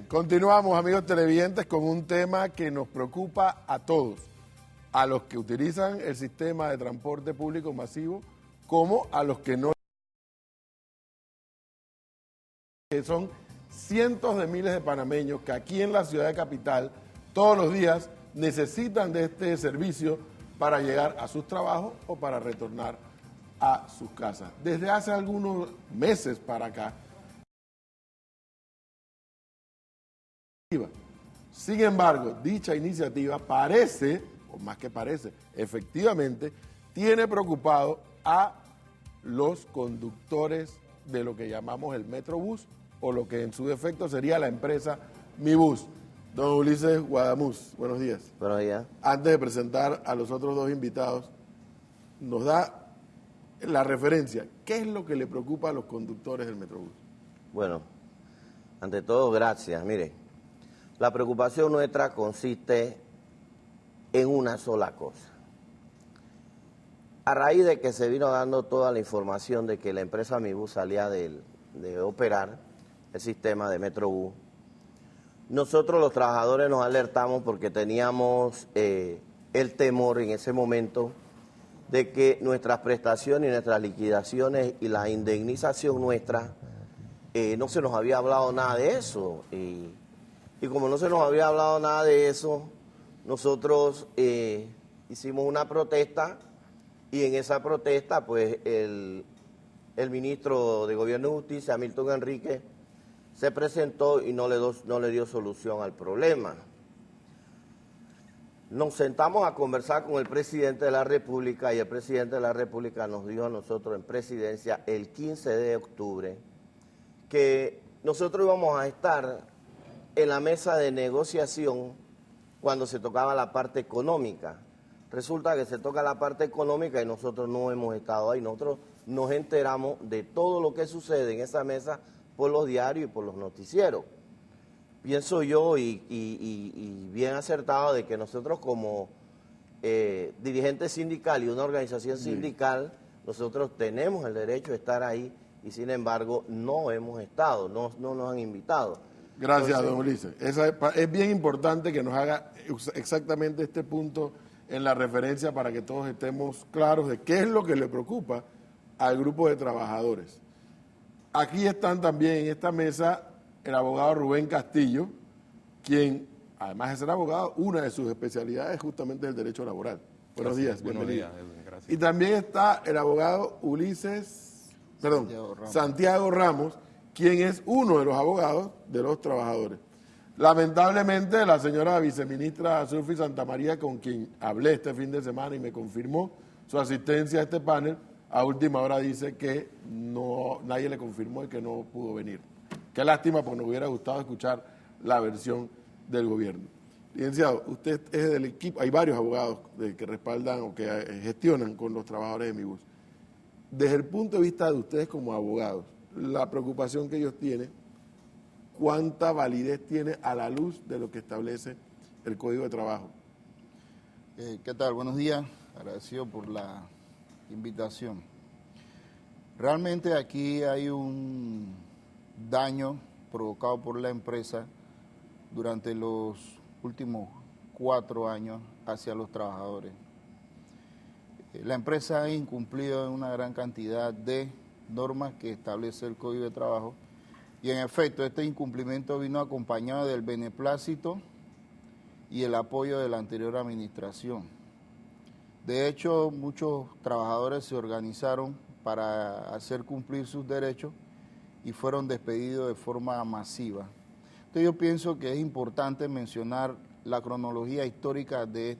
Continuamos, amigos televidentes, con un tema que nos preocupa a todos, a los que utilizan el sistema de transporte público masivo, como a los que no, que son cientos de miles de panameños que aquí en la ciudad de Capital todos los días necesitan de este servicio para llegar a sus trabajos o para retornar a sus casas. Desde hace algunos meses para acá, sin embargo, dicha iniciativa parece, o más que parece, efectivamente, tiene preocupado a los conductores de lo que llamamos el Metrobús, o lo que en su defecto sería la empresa MiBus. Don Ulises Guadamuz, buenos días. Buenos días. Antes de presentar a los otros dos invitados, nos da la referencia. ¿Qué es lo que le preocupa a los conductores del Metrobús? Bueno, ante todo, gracias. Mire, la preocupación nuestra consiste en una sola cosa. A raíz de que se vino dando toda la información de que la empresa MiBus salía de operar el sistema de Metrobús, nosotros los trabajadores nos alertamos porque teníamos el temor en ese momento de que nuestras prestaciones y nuestras liquidaciones y la indemnización nuestra, no se nos había hablado nada de eso. Y como no se nos había hablado nada de eso, nosotros hicimos una protesta y en esa protesta pues el ministro de Gobierno y Justicia, Milton Enrique, se presentó y no le dio solución al problema. Nos sentamos a conversar con el presidente de la República y el presidente de la República nos dijo a nosotros en presidencia el 15 de octubre que nosotros íbamos a estar en la mesa de negociación cuando se tocaba la parte económica. Resulta que se toca la parte económica y nosotros no hemos estado ahí. Nosotros nos enteramos de todo lo que sucede en esa mesa por los diarios y por los noticieros. Pienso yo y bien acertado de que nosotros como dirigente sindical y una organización sindical, nosotros tenemos el derecho de estar ahí y sin embargo no hemos estado, no nos han invitado. Gracias, Entonces, don Ulises. Es bien importante que nos haga exactamente este punto en la referencia para que todos estemos claros de qué es lo que le preocupa al grupo de trabajadores. Aquí están también en esta mesa el abogado Rubén Castillo, quien, además de ser abogado, una de sus especialidades justamente es el derecho laboral. Buenos días, bienvenido. Buenos días, gracias. Y también está el abogado Santiago Ramos, quien es uno de los abogados de los trabajadores. Lamentablemente, la señora viceministra Zulfi Santamaría, con quien hablé este fin de semana y me confirmó su asistencia a este panel, a última hora dice que nadie le confirmó y que no pudo venir. Qué lástima, porque nos hubiera gustado escuchar la versión del gobierno. Licenciado, usted es del equipo, hay varios abogados que respaldan o que gestionan con los trabajadores de MiBus. Desde el punto de vista de ustedes como abogados, la preocupación que ellos tienen, ¿cuánta validez tiene a la luz de lo que establece el Código de Trabajo? ¿Qué tal? Buenos días. Agradecido por la invitación. Realmente aquí hay un daño provocado por la empresa durante los últimos 4 años hacia los trabajadores. La empresa ha incumplido en una gran cantidad de normas que establece el Código de Trabajo y en efecto este incumplimiento vino acompañado del beneplácito y el apoyo de la anterior administración. De hecho, muchos trabajadores se organizaron para hacer cumplir sus derechos y fueron despedidos de forma masiva. Entonces yo pienso que es importante mencionar la cronología histórica de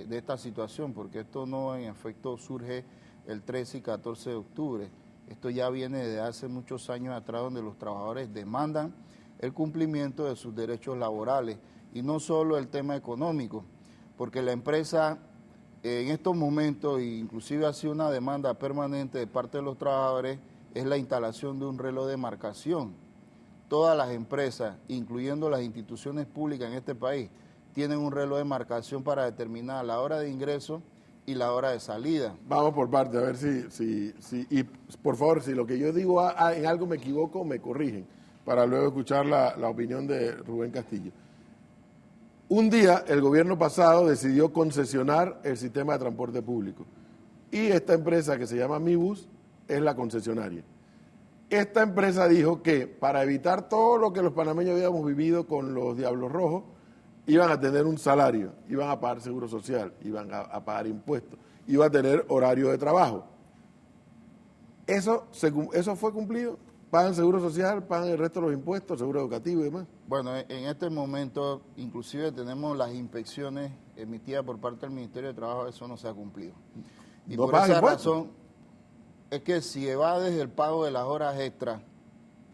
esta situación, porque esto no en efecto surge el 13 y 14 de octubre. Esto ya viene de hace muchos años atrás, donde los trabajadores demandan el cumplimiento de sus derechos laborales y no solo el tema económico, porque la empresa en estos momentos, inclusive ha sido una demanda permanente de parte de los trabajadores, es la instalación de un reloj de marcación. Todas las empresas, incluyendo las instituciones públicas en este país, tienen un reloj de marcación para determinar la hora de ingreso y la hora de salida. Vamos por parte, a ver y por favor, si lo que yo digo en algo me equivoco, me corrigen. para luego escuchar la opinión de Rubén Castillo. Un día, el gobierno pasado decidió concesionar el sistema de transporte público y esta empresa que se llama Mibus es la concesionaria. Esta empresa dijo que para evitar todo lo que los panameños habíamos vivido con los Diablos Rojos, iban a tener un salario, iban a pagar seguro social, iban a pagar impuestos, iba a tener horario de trabajo. ¿Eso fue cumplido? ¿Pagan seguro social, pagan el resto de los impuestos, seguro educativo y demás? Bueno, en este momento inclusive tenemos las inspecciones emitidas por parte del Ministerio de Trabajo, eso no se ha cumplido. Y ¿No por pagan esa impuestos? razón es que si evades el pago de las horas extras,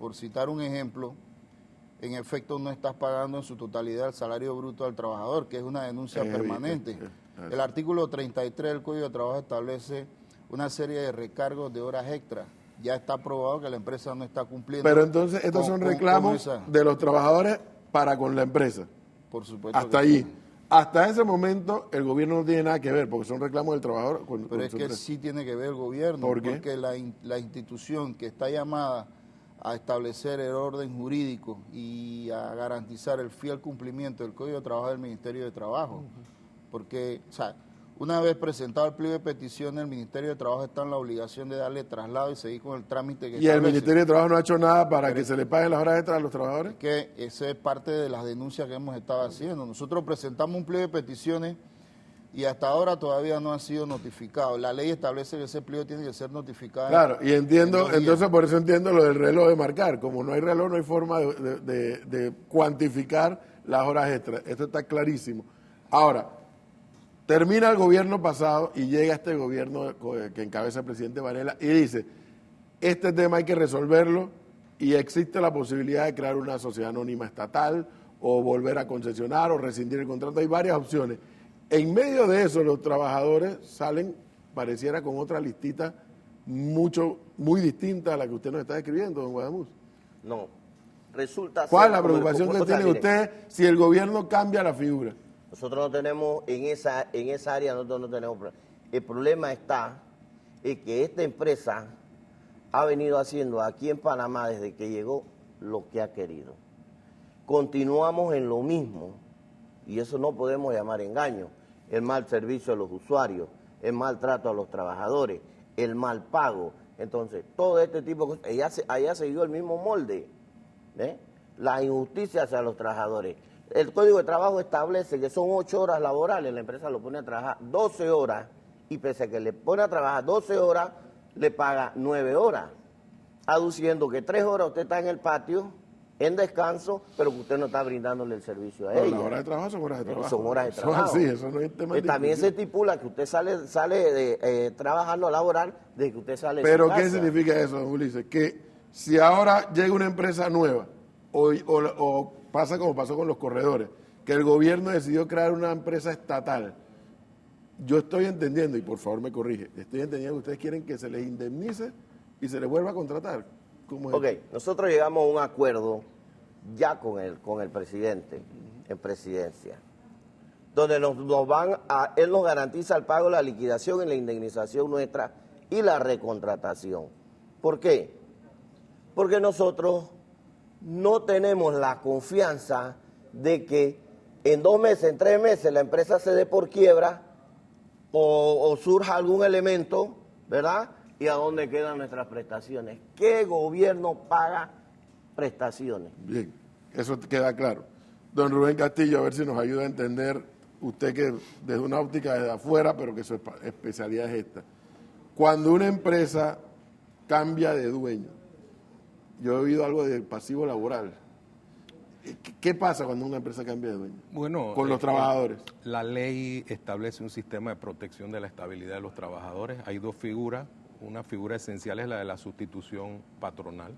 por citar un ejemplo, en efecto no estás pagando en su totalidad el salario bruto al trabajador, que es una denuncia permanente. El artículo 33 del Código de Trabajo establece una serie de recargos de horas extras. Ya está probado que la empresa no está cumpliendo. Pero entonces estos son reclamos de los trabajadores para con la empresa. Por supuesto. Hasta que allí. sí. Hasta ese momento el gobierno no tiene nada que ver, porque son reclamos del trabajador. Pero es que sí tiene que ver el gobierno. ¿Por qué? Porque la institución que está llamada a establecer el orden jurídico y a garantizar el fiel cumplimiento del Código de Trabajo del Ministerio de Trabajo. Porque, o sea, una vez presentado el pliego de peticiones, el Ministerio de Trabajo está en la obligación de darle traslado y seguir con el trámite que ¿Y el establece. Ministerio de Trabajo no ha hecho nada para que se le paguen las horas extras a los trabajadores? Que esa es parte de las denuncias que hemos estado haciendo. Nosotros presentamos un pliego de peticiones y hasta ahora todavía no ha sido notificado. La ley establece que ese pliego tiene que ser notificado. Claro, y entiendo, en 2 días. entonces por eso entiendo lo del reloj de marcar. Como no hay reloj, no hay forma de cuantificar las horas extras. Esto está clarísimo. Ahora, termina el gobierno pasado y llega este gobierno que encabeza el presidente Varela y dice, este tema hay que resolverlo y existe la posibilidad de crear una sociedad anónima estatal o volver a concesionar o rescindir el contrato. Hay varias opciones. En medio de eso, los trabajadores salen, pareciera, con otra listita muy distinta a la que usted nos está describiendo, don Guadamuz. No, resulta ¿Cuál es ser la como- preocupación que o sea, tiene mire, usted si el gobierno cambia la figura? Nosotros no tenemos, en esa área nosotros no tenemos problema. El problema está en que esta empresa ha venido haciendo aquí en Panamá desde que llegó lo que ha querido. Continuamos en lo mismo y eso no podemos llamar engaño. El mal servicio a los usuarios, el maltrato a los trabajadores, el mal pago. Entonces, todo este tipo de cosas, allá siguió el mismo molde, ¿eh? La injusticia hacia los trabajadores. El Código de Trabajo establece que son 8 horas laborales, la empresa lo pone a trabajar 12 horas y pese a que le pone a trabajar 12 horas, le paga 9 horas, aduciendo que 3 horas usted está en el patio, en descanso, pero que usted no está brindándole el servicio a Pero ella. las horas de trabajo son horas de trabajo. Son horas de Eso trabajo. es así, eso no es tema de También se discusión. estipula que usted sale trabajando a laborar desde que usted sale de Pero su ¿qué casa. significa eso, don Ulises? Que si ahora llega una empresa nueva o pasa como pasó con los corredores, que el gobierno decidió crear una empresa estatal, yo estoy entendiendo, y por favor me corrige, estoy entendiendo que ustedes quieren que se les indemnice y se les vuelva a contratar. ¿Cómo es? Ok, nosotros llegamos a un acuerdo ya con el presidente, en presidencia, donde él nos garantiza el pago de la liquidación y la indemnización nuestra y la recontratación. ¿Por qué? Porque nosotros no tenemos la confianza de que en 2 meses, en 3 meses, la empresa se dé por quiebra o surja algún elemento, ¿verdad? ¿Y a dónde quedan nuestras prestaciones? ¿Qué gobierno paga prestaciones? Bien, eso queda claro. Don Rubén Castillo, a ver si nos ayuda a entender, usted que desde una óptica desde afuera, pero que su especialidad es esta. Cuando una empresa cambia de dueño, yo he oído algo de pasivo laboral. ¿Qué pasa cuando una empresa cambia de dueño? Bueno, con los trabajadores. La ley establece un sistema de protección de la estabilidad de los trabajadores. Hay 2 figuras. Una figura esencial es la de la sustitución patronal.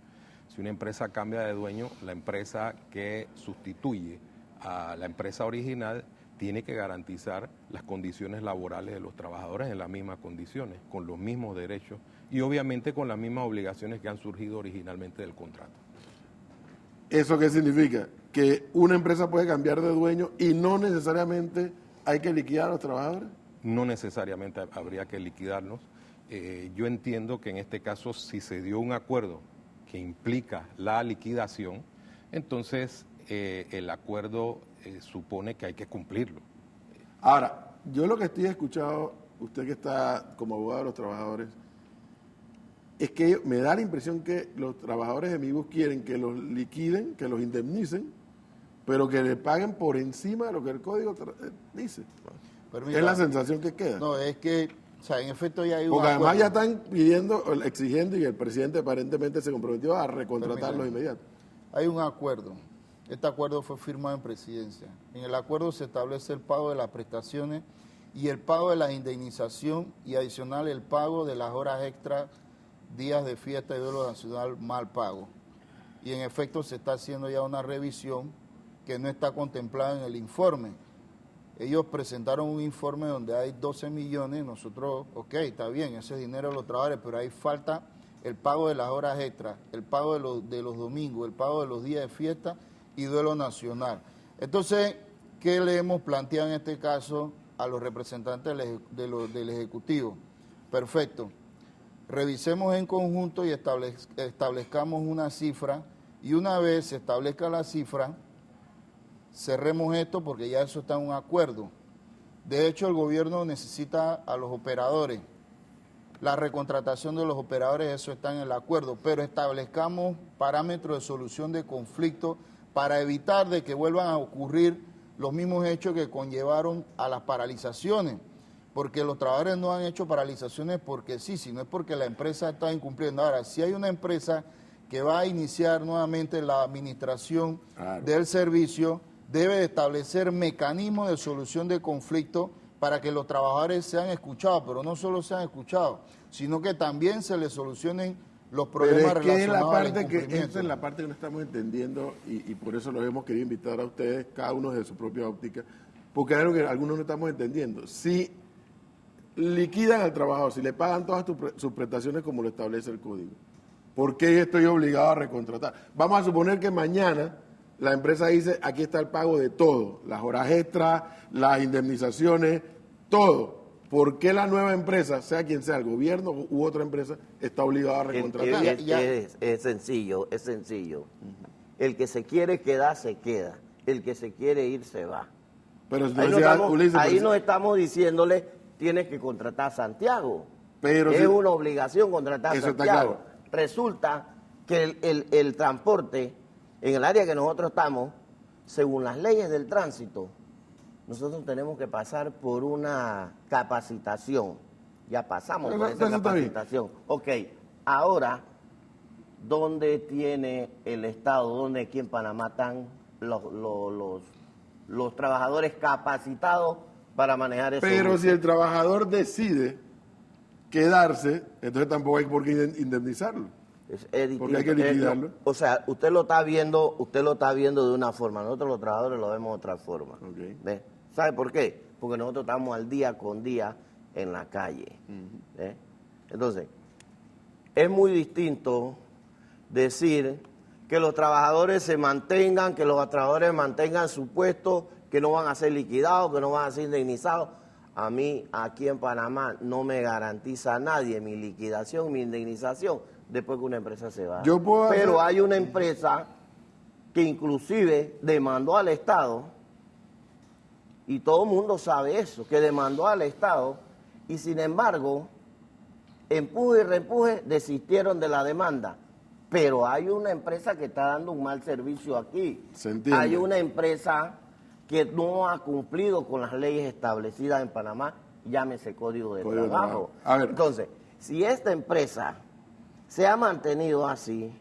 Si una empresa cambia de dueño, la empresa que sustituye a la empresa original tiene que garantizar las condiciones laborales de los trabajadores en las mismas condiciones, con los mismos derechos y obviamente con las mismas obligaciones que han surgido originalmente del contrato. ¿Eso qué significa? Que una empresa puede cambiar de dueño y no necesariamente hay que liquidar a los trabajadores. No necesariamente habría que liquidarlos. Yo entiendo que en este caso, si se dio un acuerdo que implica la liquidación, entonces el acuerdo supone que hay que cumplirlo. Ahora, yo lo que estoy escuchando, usted que está como abogado de los trabajadores, es que me da la impresión que los trabajadores de Mibus quieren que los liquiden, que los indemnicen, pero que le paguen por encima de lo que el código dice. Permita. Es la sensación que queda. No, es que, o sea, en efecto ya hay un Porque además acuerdo. ya están pidiendo, exigiendo, y el presidente aparentemente se comprometió a recontratarlos Permítame. inmediato. Hay un acuerdo. Este acuerdo fue firmado en presidencia. En el acuerdo se establece el pago de las prestaciones y el pago de la indemnización y adicional el pago de las horas extras, días de fiesta y duelo nacional mal pago. Y en efecto se está haciendo ya una revisión que no está contemplada en el informe. Ellos presentaron un informe donde hay 12 millones, nosotros, ok, está bien, ese es dinero de los trabajadores, pero ahí falta el pago de las horas extras, el pago de los domingos, el pago de los días de fiesta y duelo nacional. Entonces, ¿qué le hemos planteado en este caso a los representantes del Ejecutivo? Perfecto. Revisemos en conjunto y establezcamos una cifra, y una vez se establezca la cifra, cerremos esto porque ya eso está en un acuerdo. De hecho, el gobierno necesita a los operadores. La recontratación de los operadores, eso está en el acuerdo, pero establezcamos parámetros de solución de conflicto para evitar de que vuelvan a ocurrir los mismos hechos que conllevaron a las paralizaciones, porque los trabajadores no han hecho paralizaciones porque sí, sino es porque la empresa está incumpliendo. Ahora, si hay una empresa que va a iniciar nuevamente la administración del servicio, debe establecer mecanismos de solución de conflicto para que los trabajadores sean escuchados, pero no solo sean escuchados, sino que también se les solucionen los problemas Pero es que relacionados al esta incumplimiento. es la parte que no estamos entendiendo y por eso los hemos querido invitar a ustedes, cada uno desde su propia óptica, porque hay algo que algunos no estamos entendiendo. Si liquidan al trabajador, si le pagan todas sus prestaciones como lo establece el código, ¿por qué estoy obligado a recontratar? Vamos a suponer que mañana la empresa dice, aquí está el pago de todo, las horas extras, las indemnizaciones, todo. ¿Por qué la nueva empresa, sea quien sea, el gobierno u otra empresa, está obligada a recontratar? Es sencillo, es sencillo. El que se quiere quedar, se queda. El que se quiere ir, se va. Pero si Ahí, decía, no estamos, Ulises, ahí pero no si- estamos diciéndole, tienes que contratar a Santiago. Pero es si- una obligación contratar a Eso está Santiago. claro. Resulta que el transporte, en el área que nosotros estamos, según las leyes del tránsito, nosotros tenemos que pasar por una capacitación. Ya pasamos Pero por eso esa está bien. capacitación. Ok, ahora, ¿dónde tiene el Estado, dónde aquí en Panamá están los trabajadores capacitados para manejar esos Pero buses? si el trabajador decide quedarse, entonces tampoco hay por qué indemnizarlo. Es Porque hay que distinto. liquidarlo. O sea, usted lo está viendo de una forma, nosotros los trabajadores lo vemos de otra forma. Ok. ¿Ve? ¿Sabe por qué? Porque nosotros estamos al día con día en la calle. ¿Ve? Entonces, es muy distinto decir que los trabajadores se mantengan, que los trabajadores mantengan su puesto, que no van a ser liquidados, que no van a ser indemnizados. A mí, aquí en Panamá, no me garantiza a nadie mi liquidación, mi indemnización, después que una empresa se va. Yo puedo Pero hacer- hay una empresa que inclusive demandó al Estado, y todo el mundo sabe eso, que demandó al Estado, y sin embargo, empuje y reempuje, desistieron de la demanda. Pero hay una empresa que está dando un mal servicio aquí. Se entiende. Hay una empresa que no ha cumplido con las leyes establecidas en Panamá, llámese Código de Código de Trabajo. Trabajo. A ver. Entonces, si esta empresa se ha mantenido así,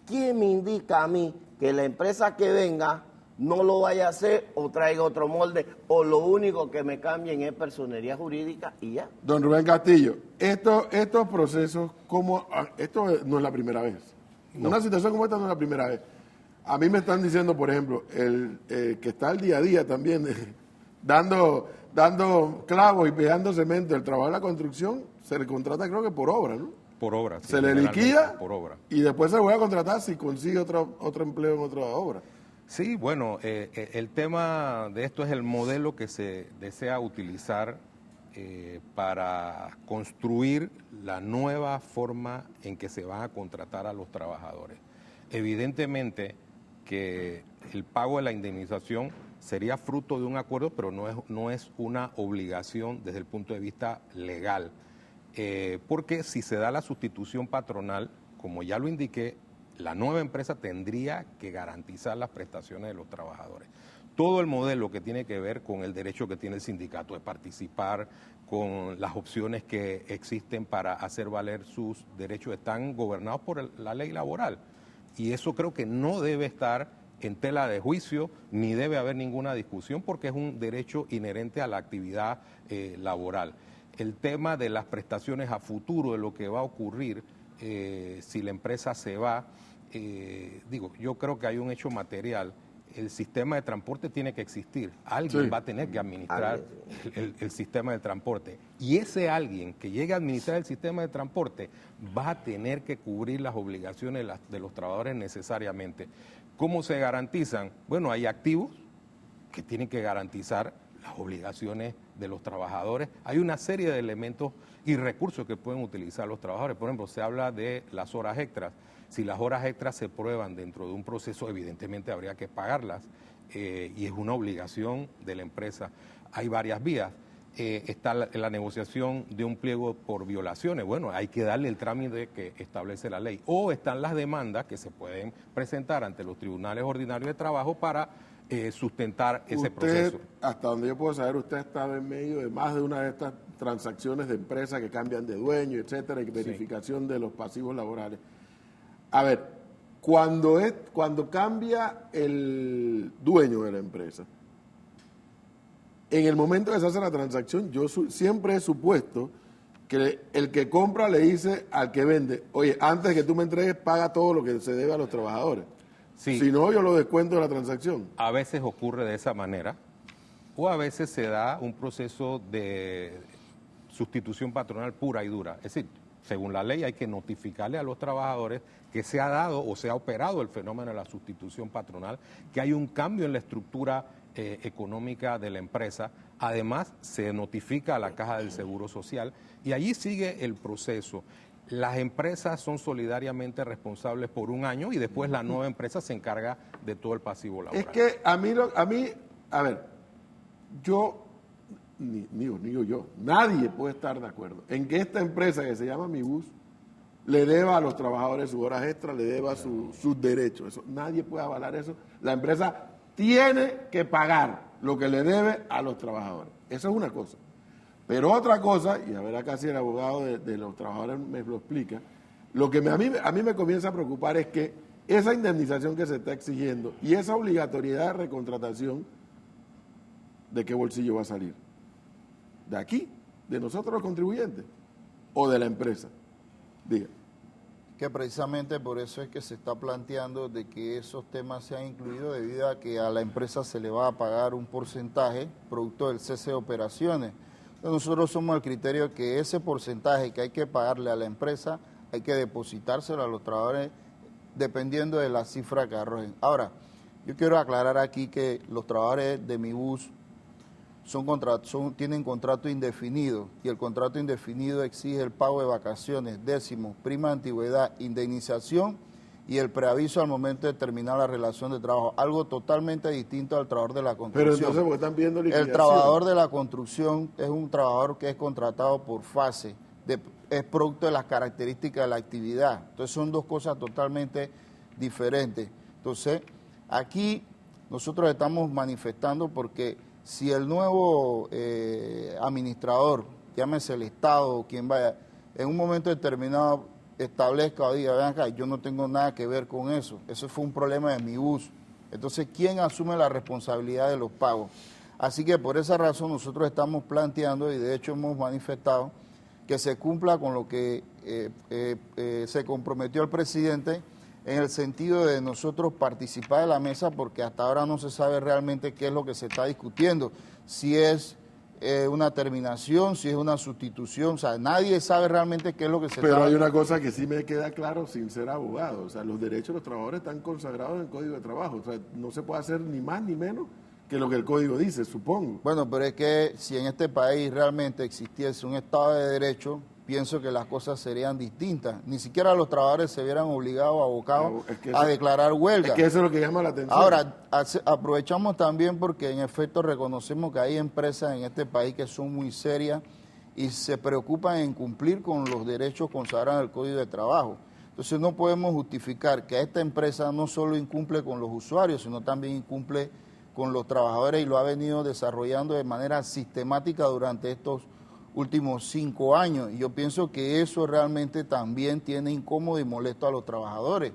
¿quién me indica a mí que la empresa que venga no lo vaya a hacer o traiga otro molde o lo único que me cambien es personería jurídica y ya? Don Rubén Castillo, estos procesos, esto no es la primera vez. Una situación como esta no es la primera vez. A mí me están diciendo, por ejemplo, el que está al día a día también, dando clavos y pegando cemento, el trabajo de la construcción, se le contrata creo que por obra, ¿no? Por obra. sí, Se le generalmente liquida Por obra. y después se vuelve a contratar si consigue otro empleo en otra obra. Sí, bueno, el tema de esto es el modelo que se desea utilizar para construir la nueva forma en que se van a contratar a los trabajadores. Evidentemente que el pago de la indemnización sería fruto de un acuerdo, pero no es una obligación desde el punto de vista legal. Porque si se da la sustitución patronal, como ya lo indiqué, la nueva empresa tendría que garantizar las prestaciones de los trabajadores. Todo el modelo que tiene que ver con el derecho que tiene el sindicato de participar, con las opciones que existen para hacer valer sus derechos, están gobernados por la ley laboral. Y eso creo que no debe estar en tela de juicio, ni debe haber ninguna discusión, porque es un derecho inherente a la actividad laboral. El tema de las prestaciones a futuro, de lo que va a ocurrir si la empresa se va, yo creo que hay un hecho material. El sistema de transporte tiene que existir. Alguien va a tener que administrar el sistema de transporte. Y ese alguien que llegue a administrar el sistema de transporte va a tener que cubrir las obligaciones de los trabajadores necesariamente. ¿Cómo se garantizan? Bueno, hay activos que tienen que garantizar las obligaciones de los trabajadores. Hay una serie de elementos y recursos que pueden utilizar los trabajadores. Por ejemplo, se habla de las horas extras. Si las horas extras se prueban dentro de un proceso, evidentemente habría que pagarlas y es una obligación de la empresa. Hay varias vías. Está la negociación de un pliego por violaciones. Bueno, hay que darle el trámite que establece la ley. O están las demandas que se pueden presentar ante los tribunales ordinarios de trabajo para sustentar ese proceso. Hasta donde yo puedo saber, usted ha estado en medio de más de una de estas transacciones de empresas que cambian de dueño, etcétera, y verificación de los pasivos laborales. A ver, cuando cambia el dueño de la empresa, en el momento que se hace la transacción, yo siempre he supuesto que el que compra le dice al que vende, oye, antes de que tú me entregues, paga todo lo que se debe a los trabajadores. Sí. Si no, yo lo descuento de la transacción. A veces ocurre de esa manera, o a veces se da un proceso de sustitución patronal pura y dura. Es decir, según la ley hay que notificarle a los trabajadores que se ha dado o se ha operado el fenómeno de la sustitución patronal, que hay un cambio en la estructura económica de la empresa. Además, se notifica a la Caja del Seguro Social y allí sigue el proceso. Las empresas son solidariamente responsables por un año y después la nueva empresa se encarga de todo el pasivo laboral. Es que a ver, yo, ni yo, nadie puede estar de acuerdo en que esta empresa que se llama Mibus le deba a los trabajadores sus horas extras, le deba sus derechos. Eso, nadie puede avalar eso. La empresa tiene que pagar lo que le debe a los trabajadores. Eso es una cosa. Pero otra cosa, y a ver acá si el abogado de los trabajadores me lo explica, lo que a mí me comienza a preocupar es que esa indemnización que se está exigiendo y esa obligatoriedad de recontratación, ¿de qué bolsillo va a salir? ¿De aquí? ¿De nosotros los contribuyentes? ¿O de la empresa? Diga. Que precisamente por eso es que se está planteando de que esos temas sean incluidos debido a que a la empresa se le va a pagar un porcentaje producto del cese de operaciones. Entonces nosotros somos el criterio que ese porcentaje que hay que pagarle a la empresa hay que depositárselo a los trabajadores dependiendo de la cifra que arrojen. Ahora, yo quiero aclarar aquí que los trabajadores de Mibus tienen contrato indefinido y el contrato indefinido exige el pago de vacaciones, décimos, prima de antigüedad, indemnización y el preaviso al momento de terminar la relación de trabajo, algo totalmente distinto al trabajador de la construcción. Pero entonces, ¿por qué están pidiendo liquidación? El trabajador de la construcción es un trabajador que es contratado por fase, es producto de las características de la actividad. Entonces son dos cosas totalmente diferentes. Entonces, aquí nosotros estamos manifestando porque si el nuevo administrador, llámese el Estado o quien vaya, en un momento determinado establezca o diga, vean acá, yo no tengo nada que ver con eso, eso fue un problema de Mibus. Entonces, ¿quién asume la responsabilidad de los pagos? Así que por esa razón nosotros estamos planteando y de hecho hemos manifestado que se cumpla con lo que se comprometió el presidente en el sentido de nosotros participar de la mesa, porque hasta ahora no se sabe realmente qué es lo que se está discutiendo, si es una terminación, si es una sustitución, o sea, nadie sabe realmente qué es lo que se está... Pero hay una cosa que sí me queda claro sin ser abogado, o sea, los derechos de los trabajadores están consagrados en el Código de Trabajo, o sea, no se puede hacer ni más ni menos que lo que el Código dice, supongo. Bueno, pero es que si en este país realmente existiese un Estado de Derecho, pienso que las cosas serían distintas. Ni siquiera los trabajadores se vieran obligados, abocados Es que a declarar huelga. Es que eso es lo que llama la atención. Ahora, aprovechamos también porque en efecto reconocemos que hay empresas en este país que son muy serias y se preocupan en cumplir con los derechos consagrados en el Código de Trabajo. Entonces no podemos justificar que esta empresa no solo incumple con los usuarios, sino también incumple con los trabajadores y lo ha venido desarrollando de manera sistemática durante estos últimos 5 años. Y yo pienso que eso realmente también tiene incómodo y molesto a los trabajadores.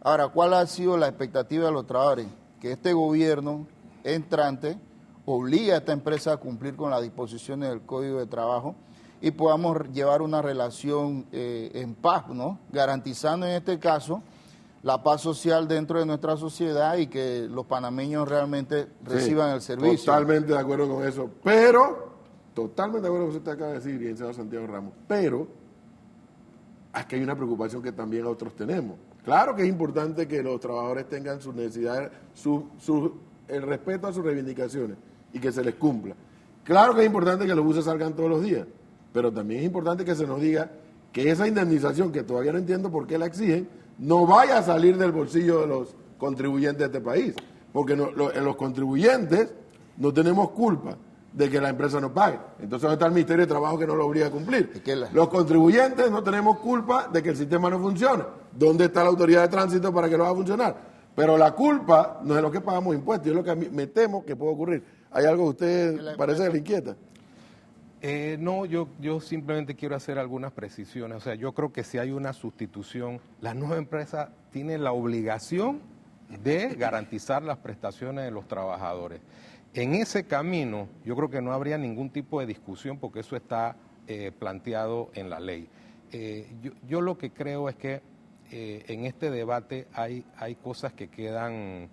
Ahora, ¿cuál ha sido la expectativa de los trabajadores? Que este gobierno entrante obligue a esta empresa a cumplir con las disposiciones del Código de Trabajo y podamos llevar una relación en paz, ¿no? Garantizando en este caso la paz social dentro de nuestra sociedad y que los panameños realmente reciban el servicio. Totalmente de acuerdo con eso, pero, totalmente de acuerdo con lo que usted acaba de decir, licenciado Santiago Ramos, pero aquí hay una preocupación que también otros tenemos. Claro que es importante que los trabajadores tengan sus necesidades, el respeto a sus reivindicaciones y que se les cumpla. Claro que es importante que los buses salgan todos los días, pero también es importante que se nos diga que esa indemnización, que todavía no entiendo por qué la exigen, no vaya a salir del bolsillo de los contribuyentes de este país, porque los contribuyentes no tenemos culpa de que la empresa no pague. Entonces, ¿dónde está el Ministerio de Trabajo que no lo obliga a cumplir? Los contribuyentes no tenemos culpa de que el sistema no funcione. ¿Dónde está la autoridad de tránsito para que lo haga funcionar? Pero la culpa no es lo que pagamos impuestos, es lo que a mí me temo que puede ocurrir. ¿Hay algo que usted parece que le inquieta? No, yo simplemente quiero hacer algunas precisiones. O sea, yo creo que si hay una sustitución, la nueva empresa tiene la obligación de garantizar las prestaciones de los trabajadores. En ese camino, yo creo que no habría ningún tipo de discusión porque eso está planteado en la ley. Yo lo que creo es que en este debate hay cosas que quedan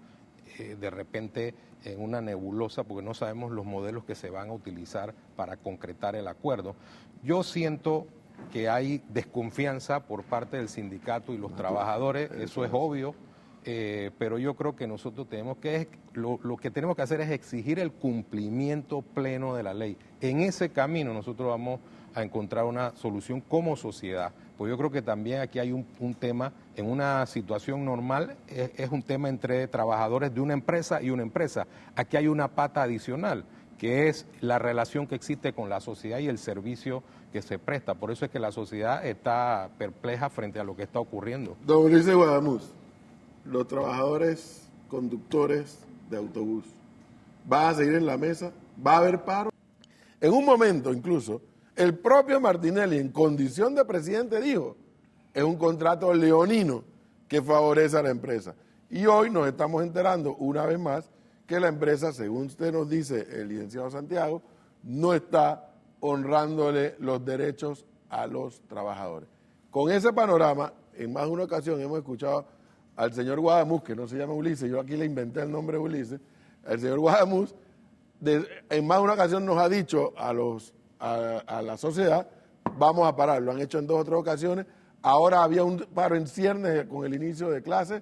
de repente en una nebulosa porque no sabemos los modelos que se van a utilizar para concretar el acuerdo. Yo siento que hay desconfianza por parte del sindicato y los trabajadores, eso es obvio, pero yo creo que nosotros tenemos que, lo que tenemos que hacer es exigir el cumplimiento pleno de la ley. En ese camino nosotros vamos a encontrar una solución como sociedad. Pues yo creo que también aquí hay un tema, en una situación normal, es un tema entre trabajadores de una empresa y una empresa. Aquí hay una pata adicional, que es la relación que existe con la sociedad y el servicio que se presta. Por eso es que la sociedad está perpleja frente a lo que está ocurriendo. Don Ulises Guadamuz, los trabajadores conductores de autobús, ¿van a seguir en la mesa? ¿Va a haber paro? En un momento incluso, el propio Martinelli, en condición de presidente, dijo, es un contrato leonino que favorece a la empresa. Y hoy nos estamos enterando una vez más que la empresa, según usted nos dice, el licenciado Santiago, no está honrándole los derechos a los trabajadores. Con ese panorama, en más de una ocasión hemos escuchado al señor Guadamuz, que no se llama Ulises, yo aquí le inventé el nombre Ulises, el señor Guadamuz, en más de una ocasión nos ha dicho a la sociedad, vamos a parar, lo han hecho en 2 o 3 ocasiones, ahora había un paro en ciernes con el inicio de clases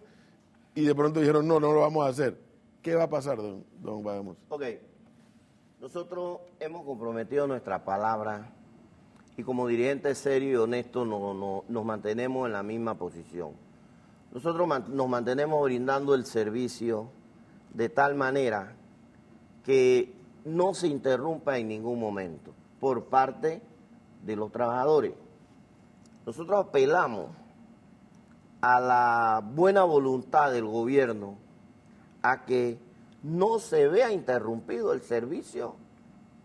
y de pronto dijeron, no lo vamos a hacer. ¿Qué va a pasar, don Guadamuz? Ok, nosotros hemos comprometido nuestra palabra y como dirigentes serios y honestos nos mantenemos en la misma posición. Nosotros nos mantenemos brindando el servicio de tal manera que no se interrumpa en ningún momento por parte de los trabajadores. Nosotros apelamos a la buena voluntad del gobierno a que no se vea interrumpido el servicio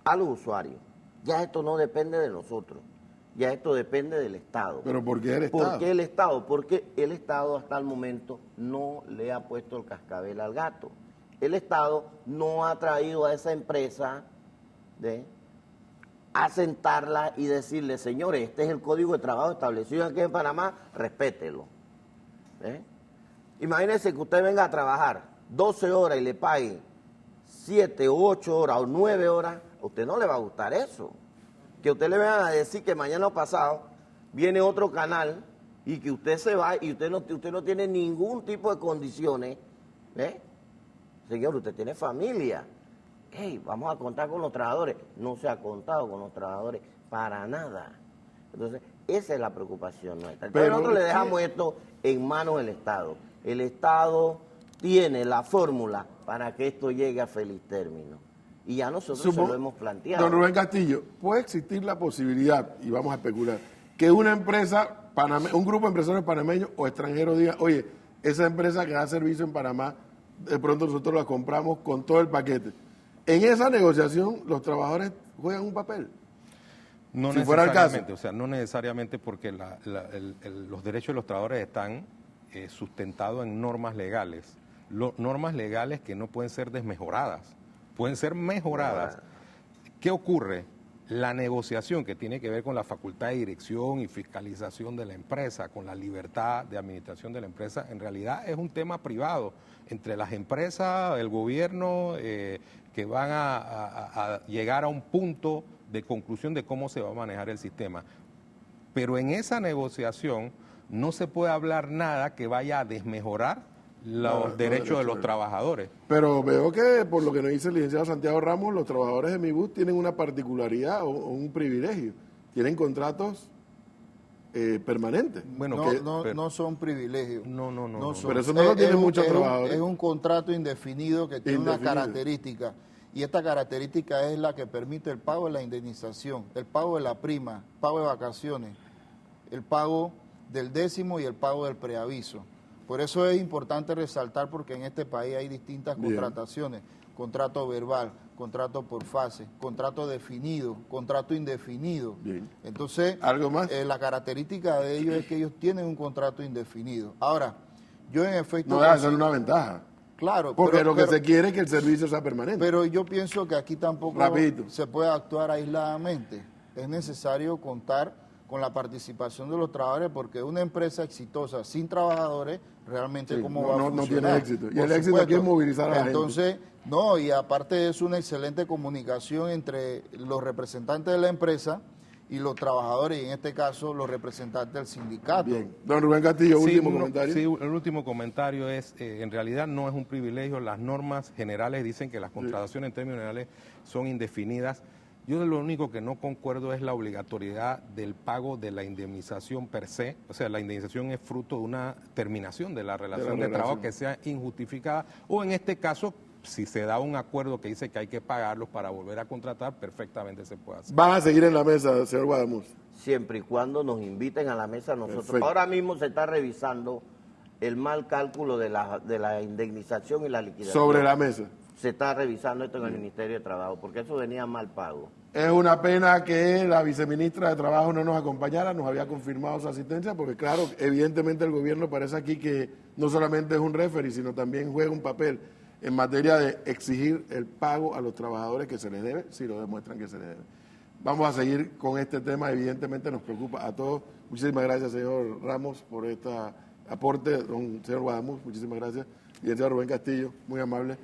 a los usuarios. Ya esto no depende de nosotros, ya esto depende del Estado. ¿Pero por qué el Estado? ¿Por qué el Estado? Porque el Estado hasta el momento no le ha puesto el cascabel al gato. El Estado no ha traído a esa empresa a sentarla y decirle, señores, este es el código de trabajo establecido aquí en Panamá, respételo. Imagínense que usted venga a trabajar 12 horas y le paguen 7 o 8 horas o 9 horas, a usted no le va a gustar eso. Que a usted le vayan a decir que mañana o pasado viene otro canal y que usted se va y usted no tiene ningún tipo de condiciones. Señor, usted tiene familia. Hey, vamos a contar con los trabajadores. No se ha contado con los trabajadores para nada. Entonces, esa es la preocupación nuestra. Entonces, Pero nosotros le es que- dejamos esto en manos del Estado. El Estado tiene la fórmula para que esto llegue a feliz término. Y ya nosotros se lo hemos planteado. Don Rubén Castillo, puede existir la posibilidad, y vamos a especular, que una empresa, un grupo de empresarios panameños o extranjeros diga, oye, esa empresa que da servicio en Panamá, de pronto nosotros la compramos con todo el paquete. En esa negociación, los trabajadores juegan un papel. No Si fuera el caso. necesariamente, o sea, no necesariamente porque los derechos de los trabajadores están sustentados en normas legales. Normas legales que no pueden ser desmejoradas, pueden ser mejoradas. ¿Qué ocurre? La negociación que tiene que ver con la facultad de dirección y fiscalización de la empresa, con la libertad de administración de la empresa, en realidad es un tema privado entre las empresas, el gobierno, que van a llegar a un punto de conclusión de cómo se va a manejar el sistema. Pero en esa negociación no se puede hablar nada que vaya a desmejorar los derechos de los trabajadores. Pero veo que, por lo que nos dice el licenciado Santiago Ramos, los trabajadores de MIBUS tienen una particularidad o un privilegio. Tienen contratos permanentes. Bueno, No son privilegios. No. son. Pero eso no lo tienen muchos es trabajadores. Es un contrato indefinido que tiene una Indefinido. característica. Y esta característica es la que permite el pago de la indemnización, el pago de la prima, el pago de vacaciones, el pago del décimo y el pago del preaviso. Por eso es importante resaltar, porque en este país hay distintas Bien. contrataciones: contrato verbal, contrato por fase, contrato definido, contrato indefinido. Bien. Entonces, ¿Algo más? la característica de ellos es que ellos tienen un contrato indefinido. Ahora, yo en efecto... No deja de ser una ventaja. Claro, Porque lo que pero- se quiere es que el servicio sea permanente. pero yo pienso que aquí tampoco Rapidito. se puede actuar aisladamente. Es necesario contar con la participación de los trabajadores, porque una empresa exitosa sin trabajadores, realmente Sí, cómo no- va a no funcionar. tiene éxito. Y Por el éxito aquí es supuesto. movilizar a la gente. Entonces, no, y aparte es una excelente comunicación entre los representantes de la empresa y los trabajadores, y en este caso los representantes del sindicato. Bien. Don Rubén Castillo, Sí, último comentario. Sí, el último comentario es, en realidad no es un privilegio. Las normas generales dicen que las contrataciones en términos generales son indefinidas. Yo lo único que no concuerdo es la obligatoriedad del pago de la indemnización per se. O sea, la indemnización es fruto de una terminación de la relación de trabajo relación. que sea injustificada, o en este caso, si se da un acuerdo que dice que hay que pagarlos para volver a contratar, perfectamente se puede hacer. Van a seguir en la mesa, señor Guadamuz. Siempre y cuando nos inviten a la mesa nosotros. Perfecto. Ahora mismo se está revisando el mal cálculo de la indemnización y la liquidación. Sobre la mesa. Se está revisando esto en el Ministerio de Trabajo, porque eso venía mal pago. Es una pena que la viceministra de Trabajo no nos acompañara, nos había confirmado su asistencia, porque claro, evidentemente el gobierno parece aquí que no solamente es un referee, sino también juega un papel en materia de exigir el pago a los trabajadores que se les debe, si lo demuestran que se les debe. Vamos a seguir con este tema, evidentemente nos preocupa a todos. Muchísimas gracias, señor Ramos, por este aporte. Don señor Guadamuz, muchísimas gracias. Y el señor Rubén Castillo, muy amable.